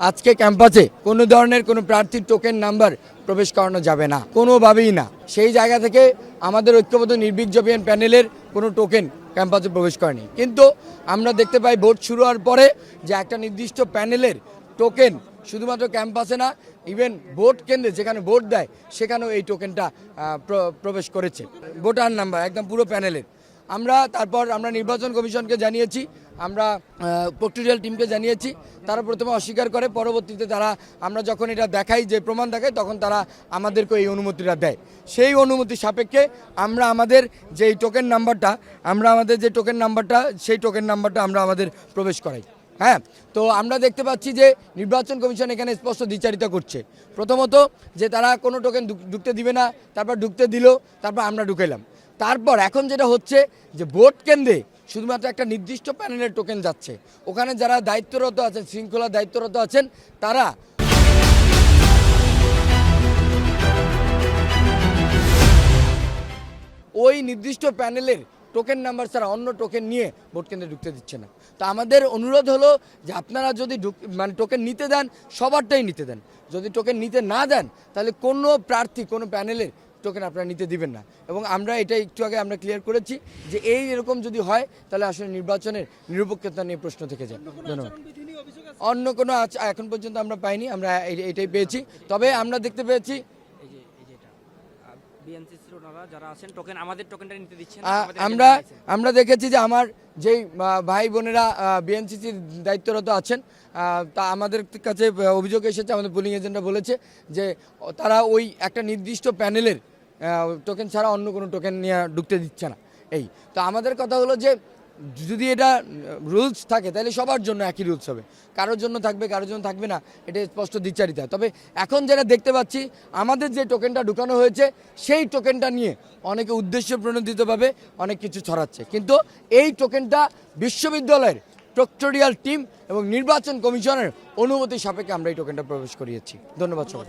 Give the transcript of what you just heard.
আজকে ক্যাম্পাসে কোনো ধরনের কোনো প্রার্থীর টোকেন নাম্বার প্রবেশ করানো যাবে না, কোনোভাবেই না। সেই জায়গা থেকে আমাদের ঐক্যবদ্ধ নির্ভীক জবিয়ান প্যানেলের কোনো টোকেন ক্যাম্পাসে প্রবেশ করেনি। কিন্তু আমরা দেখতে পাই ভোট শুরু হওয়ার পরে যে একটা নির্দিষ্ট প্যানেলের টোকেন শুধুমাত্র ক্যাম্পাসে না, ইভেন ভোট কেন্দ্রে যেখানে ভোট দেয় সেখানেও এই টোকেনটা প্রবেশ করেছে। ভোটার নাম্বার একদম পুরো প্যানেলের। তারপর আমরা নির্বাচন কমিশনকে জানিয়েছি, আমরা প্রক্টোরিয়াল টিমকে জানিয়েছি। তারা প্রথমে অস্বীকার করে, পরবর্তীতে আমরা যখন এটা দেখাই, যে প্রমাণ দেখাই, তখন তারা আমাদেরকে এই অনুমতিটা দেয়। সেই অনুমতি সাপেক্ষে আমরা আমাদের যে টোকেন নাম্বারটা সেই টোকেন নাম্বারটা আমরা আমাদের প্রবেশ করাই। হ্যাঁ, তো আমরা দেখতে পাচ্ছি যে নির্বাচন কমিশন এখানে স্পষ্ট দ্বিচারিতা করছে। প্রথমত যে তারা কোনো টোকেন ঢুকতে দিবে না, তারপর ঢুকতে দিল, তারপর আমরা ঢুকাইলাম। তারপর এখন যেটা হচ্ছে যে ভোট কেন্দ্রে শুধুমাত্র একটা নির্দিষ্ট প্যানেলের টোকেন যাচ্ছে। ওখানে যারা দায়িত্বরত আছেন, শৃঙ্খলা দায়িত্বরত আছেন, তারা ওই নির্দিষ্ট প্যানেলের টোকেন নাম্বার ছাড়া অন্য টোকেন নিয়ে ভোট কেন্দ্রে ঢুকতে দিচ্ছে না। তো আমাদের অনুরোধ হলো যে আপনারা যদি টোকেন নিতে দেন, সবারটাই নিতে দেন। যদি টোকেন নিতে না দেন, তাহলে কোনো প্রার্থী কোনো প্যানেলের টোকেন আপনারা নিতে দিবেন না। এবং আমরা এটা একটু আগে আমরা ক্লিয়ার করেছি যে এরকম যদি হয়, তাহলে আসলে নির্বাচনের নিরপেক্ষতা নিয়ে প্রশ্ন থেকে যায়। ধন্যবাদ। অন্য কোনো এখন পর্যন্ত আমরা পাইনি, আমরা এটাই পেয়েছি। তবে আমরা দেখতে পেয়েছি আমরা দেখেছি যে আমার যেই ভাই বোনেরা বিএনসিসির দায়িত্বরত আছেন, তা আমাদের কাছে অভিযোগ এসেছে, আমাদের পোলিং এজেন্টরা বলেছে যে তারা ওই একটা নির্দিষ্ট প্যানেলের টোকেন ছাড়া অন্য কোনো টোকেন নিয়ে ঢুকতে দিচ্ছে না। তো আমাদের কথা হলো যে যদি এটা রুলস থাকে, তাহলে সবার জন্য একই রুলস হবে। কারোর জন্য থাকবে, কারোর জন্য থাকবে না, এটা স্পষ্ট দ্বিচারিতা। তবে এখন যেটা দেখতে পাচ্ছি, আমাদের যে টোকেনটা ঢুকানো হয়েছে, সেই টোকেনটা নিয়ে অনেকে উদ্দেশ্য প্রণোদিতভাবে অনেক কিছু ছড়াচ্ছে। কিন্তু এই টোকেনটা বিশ্ববিদ্যালয়ের প্রক্টোরিয়াল টিম এবং নির্বাচন কমিশনের অনুমতি সাপেক্ষে আমরা এই টোকেনটা প্রবেশ করিয়েছি। ধন্যবাদ সবাই।